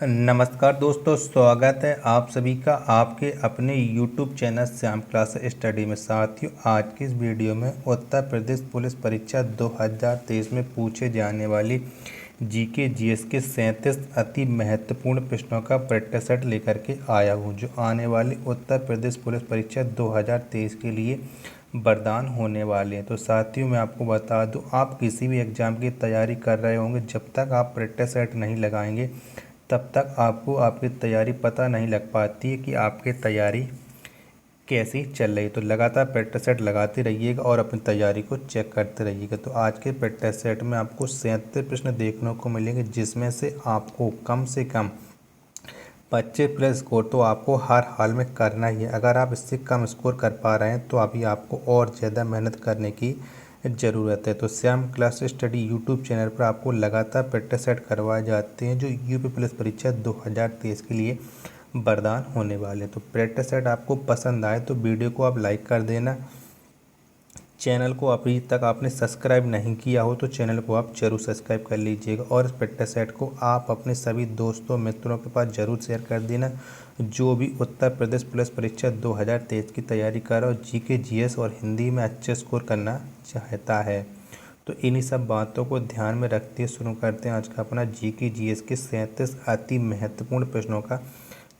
नमस्कार दोस्तों, स्वागत है आप सभी का आपके अपने YouTube channel Shyam class study में। साथियों, आज की इस वीडियो में उत्तर प्रदेश पुलिस परीक्षा 2023 में पूछे जाने वाली जीके जीएस के 37 अति महत्वपूर्ण प्रश्नों का प्रैक्टिस सेट लेकर के आया हूं, जो आने वाली उत्तर प्रदेश पुलिस परीक्षा 2023 के लिए वरदान होने वाले हैं। तो साथियों, मैं आपको बता दूं, आप किसी भी एग्ज़ाम की तैयारी कर रहे होंगे, जब तक आप प्रैक्टिस सेट नहीं लगाएंगे तब तक आपको आपकी तैयारी पता नहीं लग पाती है कि आपकी तैयारी कैसी चल रही है। तो लगातार प्रैक्टिस सेट लगाते रहिएगा और अपनी तैयारी को चेक करते रहिएगा। तो आज के प्रैक्टिस सेट में आपको 37 प्रश्न देखने को मिलेंगे, जिसमें से आपको कम से कम 25+ स्कोर तो आपको हर हाल में करना ही है। अगर आप इससे कम स्कोर कर पा रहे हैं तो अभी आपको और ज़्यादा मेहनत करने की ज़रूरत है। तो Shyam class study YouTube channel पर आपको लगातार प्रैक्टिस सेट करवाए जाते हैं, जो यूपी पुलिस परीक्षा 2023 के लिए वरदान होने वाले। तो प्रैक्टिस सेट आपको पसंद आए तो वीडियो को आप लाइक कर देना। चैनल को अभी तक आपने सब्सक्राइब नहीं किया हो तो चैनल को आप जरूर सब्सक्राइब कर लीजिएगा, और इस प्रैक्टिस सेट को आप अपने सभी दोस्तों मित्रों के पास जरूर शेयर कर देना, जो भी उत्तर प्रदेश पुलिस परीक्षा 2023 की तैयारी कर रहा हो, जीके जीएस और हिंदी में अच्छे स्कोर करना चाहता है। तो इन्हीं सब बातों को ध्यान में रखते हुए शुरू करते हैं आज का अपना जीके जीएस के 37 अति महत्वपूर्ण प्रश्नों का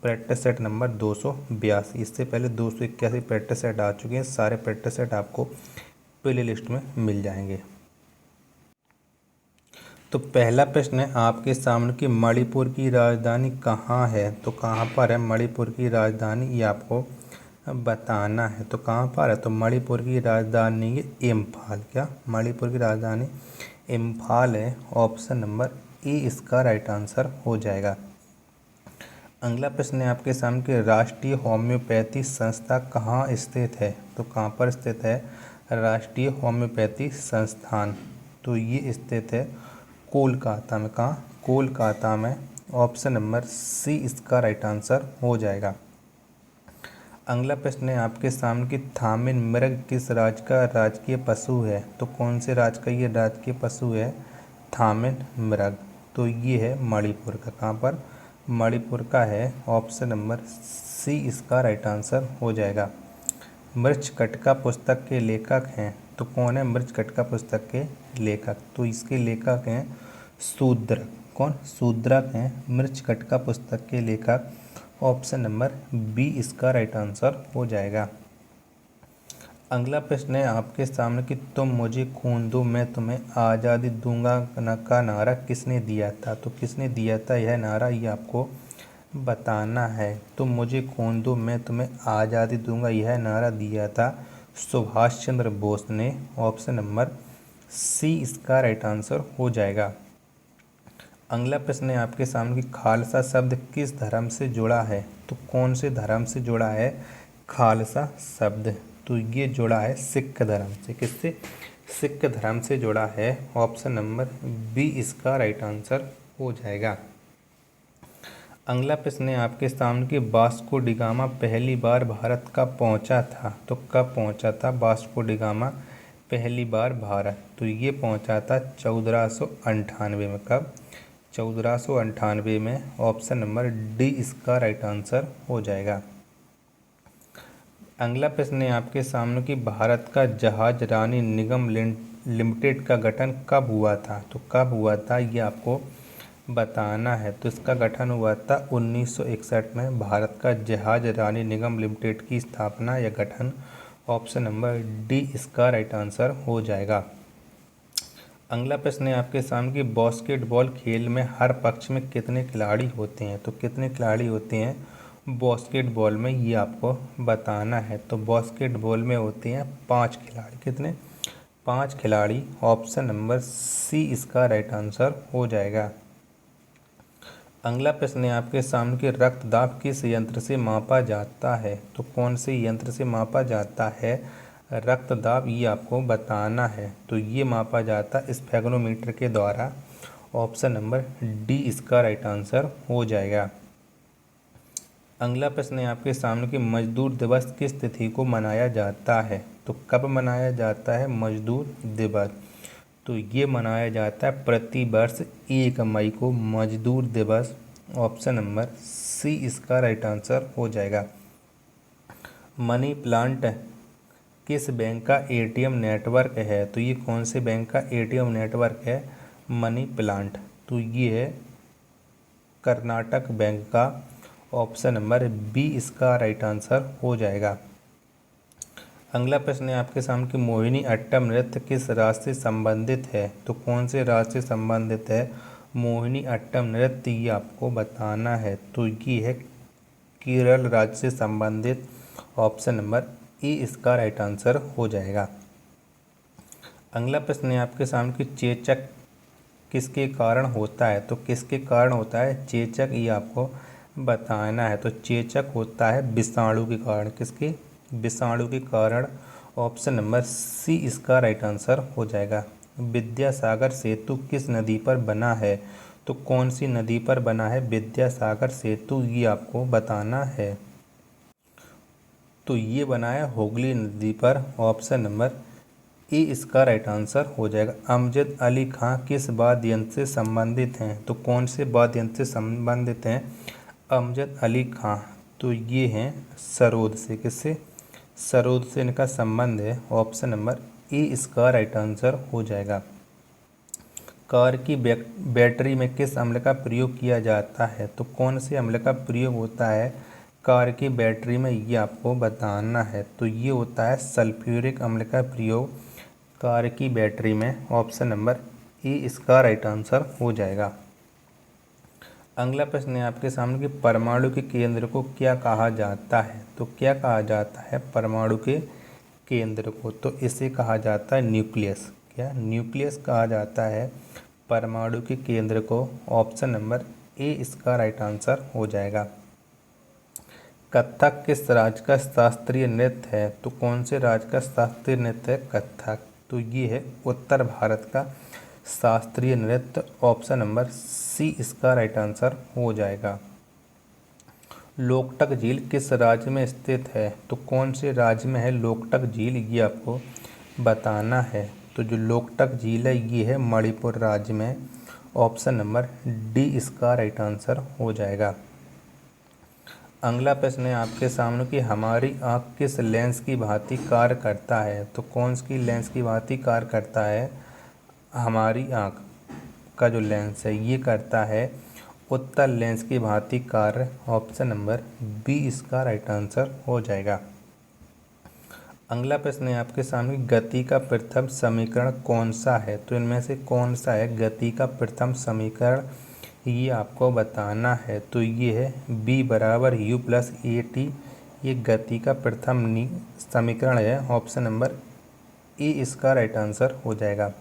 प्रैक्टिस सेट नंबर 282। इससे पहले 281 प्रैक्टिस सेट आ चुके हैं। सारे प्रैक्टिस सेट आपको प्ले लिस्ट में मिल जाएंगे। तो पहला प्रश्न है आपके सामने कि मणिपुर की राजधानी कहाँ है। तो कहाँ पर है मणिपुर की राजधानी, ये आपको बताना है। तो कहाँ पर है, तो मणिपुर की राजधानी है इम्फाल। क्या मणिपुर की राजधानी इम्फाल है। ऑप्शन नंबर ए इसका राइट आंसर हो जाएगा। अगला प्रश्न है आपके सामने कि राष्ट्रीय होम्योपैथी संस्था कहाँ स्थित है। तो कहाँ पर स्थित है राष्ट्रीय होम्योपैथी संस्थान, तो ये स्थित है कोलकाता में। कहाँ, कोलकाता में। ऑप्शन नंबर सी इसका राइट आंसर हो जाएगा। अगला प्रश्न है आपके सामने कि थामिन मृग किस राज्य का राजकीय पशु है। तो कौन से राज्य का ये राजकीय पशु है थामिन मृग, तो ये है मणिपुर का। कहाँ पर, मणिपुर का है। ऑप्शन नंबर सी इसका राइट आंसर हो जाएगा। मृच्छकटिका पुस्तक के लेखक हैं, तो कौन है मृच्छकटिका पुस्तक के लेखक, तो इसके लेखक हैं शूद्रक। कौन, शूद्रक हैं मृच्छकटिका पुस्तक के लेखक। ऑप्शन नंबर बी इसका राइट आंसर हो जाएगा। अगला प्रश्न है आपके सामने कि तुम मुझे खून दो मैं तुम्हें आज़ादी दूंगा का नारा किसने दिया था। तो किसने दिया था यह नारा, ये आपको बताना है। तुम मुझे खून दो मैं तुम्हें आज़ादी दूंगा, यह नारा दिया था सुभाष चंद्र बोस ने। ऑप्शन नंबर सी इसका राइट आंसर हो जाएगा। अगला प्रश्न है आपके सामने कि खालसा शब्द किस धर्म से जुड़ा है। तो कौन से धर्म से जुड़ा है खालसा शब्द, तो ये जुड़ा है सिख धर्म से। किससे, सिख धर्म से जुड़ा है। ऑप्शन नंबर बी इसका राइट आंसर हो जाएगा। अगला प्रश्न है आपके सामने कि वास्को डी गामा पहली बार भारत कब पहुंचा था। तो कब पहुंचा था वास्को डी गामा पहली बार भारत, तो ये पहुंचा था 1498 में। कब, 1498 में। ऑप्शन नंबर डी इसका राइट आंसर हो जाएगा। अगला प्रश्न है आपके सामने कि भारत का जहाज रानी निगम लिमिटेड का गठन कब हुआ था। तो कब हुआ था ये आपको बताना है। तो इसका गठन हुआ था 1961 में। भारत का जहाज रानी निगम लिमिटेड की स्थापना या गठन। ऑप्शन नंबर डी इसका राइट आंसर हो जाएगा। अगला प्रश्न है आपके सामने कि बास्केटबॉल खेल में हर पक्ष में कितने खिलाड़ी होते हैं। तो कितने खिलाड़ी होते हैं बास्केटबॉल में, ये आपको बताना है। तो बास्केटबॉल में होते हैं 5 खिलाड़ी। कितने, 5 खिलाड़ी। ऑप्शन नंबर सी इसका राइट आंसर हो जाएगा। अगला प्रश्न है आपके सामने कि रक्तदाब किस यंत्र से मापा जाता है। तो कौन से यंत्र से मापा जाता है रक्तदाब, ये आपको बताना है। तो ये मापा जाता है स्फेगनोमीटर के द्वारा। ऑप्शन नंबर डी इसका राइट आंसर हो जाएगा। अगला प्रश्न है आपके सामने कि मजदूर दिवस किस तिथि को मनाया जाता है। तो कब मनाया जाता है मजदूर दिवस, तो ये मनाया जाता है प्रति वर्ष 1 मई को मजदूर दिवस ऑप्शन नंबर सी इसका राइट आंसर हो जाएगा। मनी प्लांट किस बैंक का एटीएम नेटवर्क है? तो ये कौन से बैंक का एटीएम नेटवर्क है मनी प्लांट? तो ये है कर्नाटक बैंक का। ऑप्शन नंबर बी इसका राइट आंसर हो जाएगा। अगला प्रश्न है आपके सामने कि मोहिनी अट्टम नृत्य किस राज्य से संबंधित है? तो कौन से राज्य से संबंधित है मोहिनी अट्टम नृत्य, ये आपको बताना है। तो ये है केरल राज्य से संबंधित। ऑप्शन नंबर ए इसका राइट आंसर हो जाएगा। अगला प्रश्न है आपके सामने कि चेचक किसके कारण होता है? तो किसके कारण होता है चेचक, ये आपको बताना है। तो चेचक होता है विषाणु के कारण। किसके? विषाणु के कारण। ऑप्शन नंबर सी इसका राइट आंसर हो जाएगा। विद्यासागर सेतु किस नदी पर बना है? तो कौन सी नदी पर बना है विद्यासागर सेतु, ये आपको बताना है। तो ये बना है हुगली नदी पर। ऑप्शन नंबर ए इसका राइट आंसर हो जाएगा। अमजद अली खां किस वाद्य यंत्र से संबंधित हैं? तो कौन से वाद्य यंत्र से संबंधित हैं अमजद अली खां? तो ये हैं सरोद से। किससे? सरोद से इनका संबंध है। ऑप्शन नंबर ए इसका राइट आंसर हो जाएगा। कार की बैटरी में किस अम्ल का प्रयोग किया जाता है? तो कौन से अम्ल का प्रयोग होता है कार की बैटरी में, ये आपको बताना है। तो ये होता है सल्फ्यूरिक अम्ल का प्रयोग कार की बैटरी में। ऑप्शन नंबर ए इसका राइट आंसर हो जाएगा। अगला प्रश्न है आपके सामने कि परमाणु के केंद्र को क्या कहा जाता है? तो क्या कहा जाता है परमाणु के केंद्र को? तो इसे कहा जाता है न्यूक्लियस। क्या? न्यूक्लियस कहा जाता है परमाणु के केंद्र को। ऑप्शन नंबर ए इसका राइट आंसर हो जाएगा। कथक किस राज्य का शास्त्रीय नृत्य है? तो कौन से राज्य का शास्त्रीय नृत्य है कथक? तो ये है उत्तर भारत का शास्त्रीय नृत्य। ऑप्शन नंबर सी इसका राइट आंसर हो जाएगा। लोकटक झील किस राज्य में स्थित है? तो कौन से राज्य में है लोकटक झील, ये आपको बताना है। तो जो लोकटक झील है ये है मणिपुर राज्य में। ऑप्शन नंबर डी इसका राइट आंसर हो जाएगा। अगला प्रश्न है आपके सामने कि हमारी आँख किस लेंस की भांति कार्य करता है? तो कौन सी लेंस की भांति कार्य करता है हमारी आँख का जो लेंस है, ये करता है उत्तल लेंस की भांति कार्य। ऑप्शन नंबर बी इसका राइट आंसर हो जाएगा। अगला प्रश्न है आपके सामने गति का प्रथम समीकरण कौन सा है? तो इनमें से कौन सा है गति का प्रथम समीकरण, ये आपको बताना है। तो ये है b बराबर u प्लस ए टी, ये गति का प्रथम समीकरण है। ऑप्शन नंबर ए इसका राइट आंसर हो जाएगा।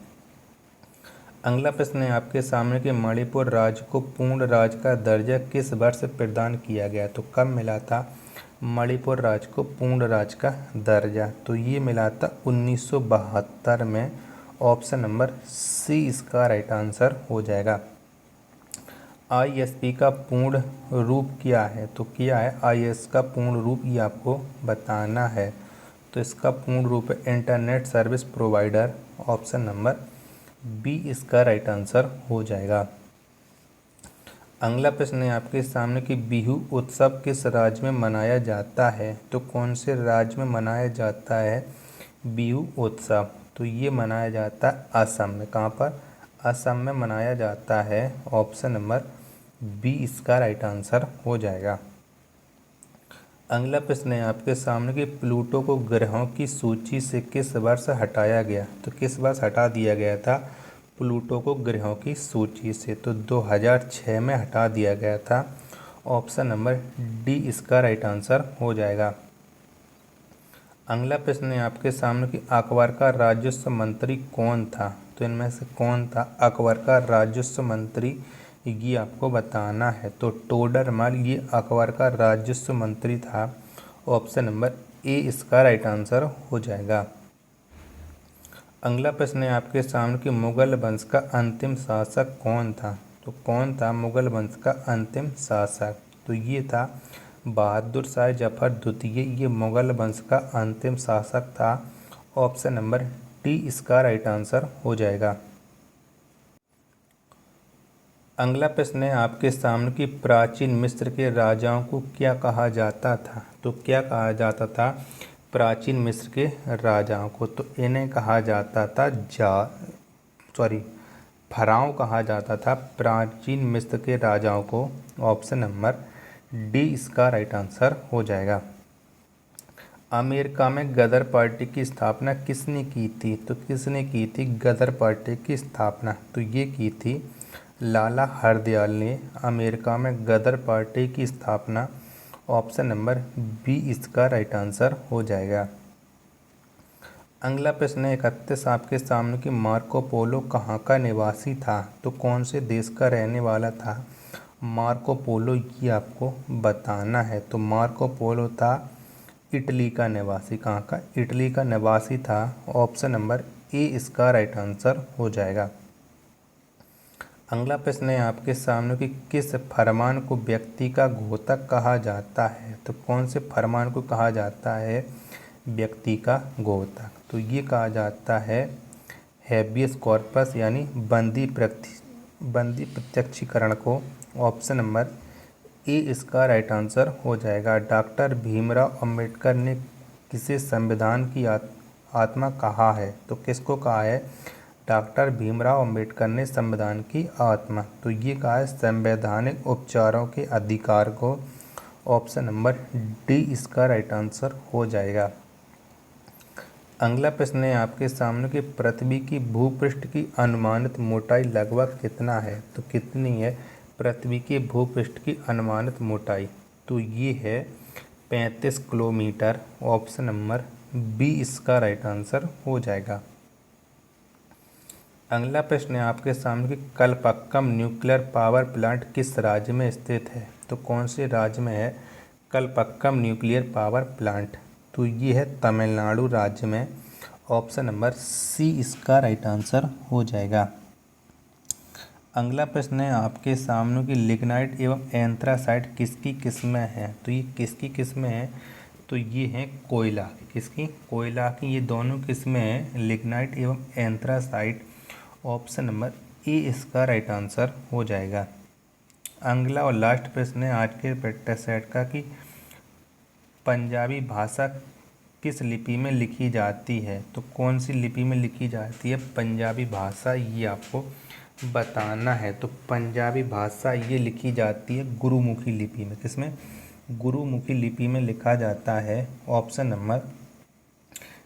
अगला प्रश्न है आपके सामने कि मणिपुर राज्य को पूर्ण राज्य का दर्जा किस वर्ष प्रदान किया गया? तो कब मिला था मणिपुर राज्य को पूर्ण राज्य का दर्जा? तो ये मिला था 1972 में। ऑप्शन नंबर सी इसका राइट आंसर हो जाएगा। आईएसपी का पूर्ण रूप क्या है? तो क्या है आईएस का पूर्ण रूप, ये आपको बताना है। तो इसका पूर्ण रूप है internet service provider. Option number B इसका राइट आंसर हो जाएगा। अगला प्रश्न है आपके सामने कि बिहू उत्सव किस राज्य में मनाया जाता है? तो कौन से राज्य में मनाया जाता है बिहू उत्सव? तो ये मनाया जाता है असम में। कहाँ पर? असम में मनाया जाता है। ऑप्शन नंबर बी इसका राइट आंसर हो जाएगा। अगला प्रश्न है आपके सामने कि प्लूटो को ग्रहों की सूची से किस वर्ष हटाया गया? तो किस वर्ष हटा दिया गया था प्लूटो को ग्रहों की सूची से? तो 2006 में हटा दिया गया था। ऑप्शन नंबर डी इसका राइट आंसर हो जाएगा। अगला प्रश्न है आपके सामने कि अकबर का राजस्व मंत्री कौन था? तो इनमें से कौन था अकबर का राजस्व मंत्री, ये आपको बताना है। तो टोडरमल ये अकबर का राजस्व मंत्री था। ऑप्शन नंबर ए इसका राइट आंसर हो जाएगा। अगला प्रश्न है आपके सामने कि मुगल वंश का अंतिम शासक कौन था? तो कौन था मुगल वंश का अंतिम शासक? तो ये था बहादुर शाह जफर द्वितीय, ये मुगल वंश का अंतिम शासक था। ऑप्शन नंबर डी इसका राइट आंसर हो जाएगा। अगला प्रश्न है आपके सामने कि प्राचीन मिस्र के राजाओं को क्या कहा जाता था। तो क्या कहा जाता था प्राचीन मिस्र के राजाओं को? तो इन्हें कहा जाता था फराओं कहा जाता था प्राचीन मिस्र के राजाओं को। ऑप्शन नंबर डी इसका राइट आंसर हो जाएगा। अमेरिका में गदर पार्टी की स्थापना किसने की थी? तो किसने की थी गदर पार्टी की स्थापना? तो ये की थी लाला हरदयाल ने अमेरिका में गदर पार्टी की स्थापना। ऑप्शन नंबर बी इसका राइट आंसर हो जाएगा। अगला प्रश्न है 31 आपके सामने कि मार्को पोलो कहाँ का निवासी था? तो कौन से देश का रहने वाला था मार्को पोलो, ये आपको बताना है। तो मार्को पोलो था इटली का निवासी। कहाँ का? इटली का निवासी था। ऑप्शन नंबर ए इसका राइट आंसर हो जाएगा। अगला प्रश्न है आपके सामने कि किस फरमान को व्यक्ति का घोतक कहा जाता है? तो कौन से फरमान को कहा जाता है व्यक्ति का घोतक? तो ये कहा जाता है हैबियस कॉर्पस यानी बंदी प्रत्यक्षीकरण को। ऑप्शन नंबर ए इसका राइट आंसर हो जाएगा। डॉक्टर भीमराव अंबेडकर ने किसे संविधान की आत्मा कहा है? तो किसको कहा है डॉक्टर भीमराव अंबेडकर ने संविधान की आत्मा? तो ये कहा है संवैधानिक उपचारों के अधिकार को। ऑप्शन नंबर डी इसका राइट आंसर हो जाएगा। अगला प्रश्न है आपके सामने कि पृथ्वी की भूपृष्ठ की अनुमानित मोटाई लगभग कितना है? तो कितनी है पृथ्वी के भूपृष्ठ की अनुमानित मोटाई? तो ये है 35 किलोमीटर। ऑप्शन नंबर बी इसका राइट आंसर हो जाएगा। अगला प्रश्न है आपके सामने कि कलपक्कम न्यूक्लियर पावर प्लांट किस राज्य में स्थित है? तो कौन से राज्य में है कलपक्कम न्यूक्लियर पावर प्लांट? तो ये है तमिलनाडु राज्य में। ऑप्शन नंबर सी इसका राइट आंसर हो जाएगा। अगला प्रश्न है आपके सामने कि लिग्नाइट एवं एंथ्रासाइट किसकी किस्में हैं? तो ये किसकी किस्में हैं? तो ये हैं कोयला की। किसकी? कोयला की। ये दोनों किस्में हैं लिग्नाइट एवं एंथ्रासाइट। ऑप्शन नंबर ए इसका राइट आंसर हो जाएगा। अगला और लास्ट प्रश्न है आज के प्रैक्टिस सेट का कि पंजाबी भाषा किस लिपि में लिखी जाती है? तो कौन सी लिपि में लिखी जाती है पंजाबी भाषा, ये आपको बताना है। तो पंजाबी भाषा ये लिखी जाती है गुरुमुखी लिपि में। किसमें? गुरुमुखी लिपि में लिखा जाता है। ऑप्शन नंबर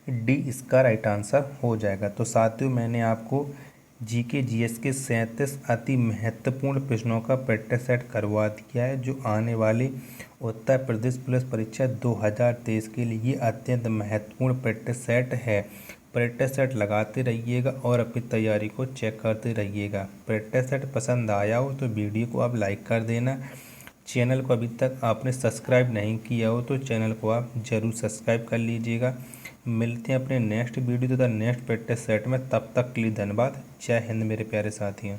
डी इसका राइट आंसर हो जाएगा। तो साथियों मैंने आपको जीके जीएस के 37 अति महत्वपूर्ण प्रश्नों का प्रैक्टिस सेट करवा दिया है, जो आने वाली उत्तर प्रदेश पुलिस परीक्षा 2023 के लिए अत्यंत महत्वपूर्ण प्रैक्टिस सेट है। प्रैक्टिस सेट लगाते रहिएगा और अपनी तैयारी को चेक करते रहिएगा। प्रैक्टिस सेट पसंद आया हो तो वीडियो को आप लाइक कर देना। चैनल को अभी तक आपने सब्सक्राइब नहीं किया हो तो चैनल को आप ज़रूर सब्सक्राइब कर लीजिएगा। मिलते हैं अपने नेक्स्ट वीडियो तथा नेक्स्ट प्रैक्टिस सेट में। तब तक के लिए धन्यवाद। जय हिंद मेरे प्यारे साथियों।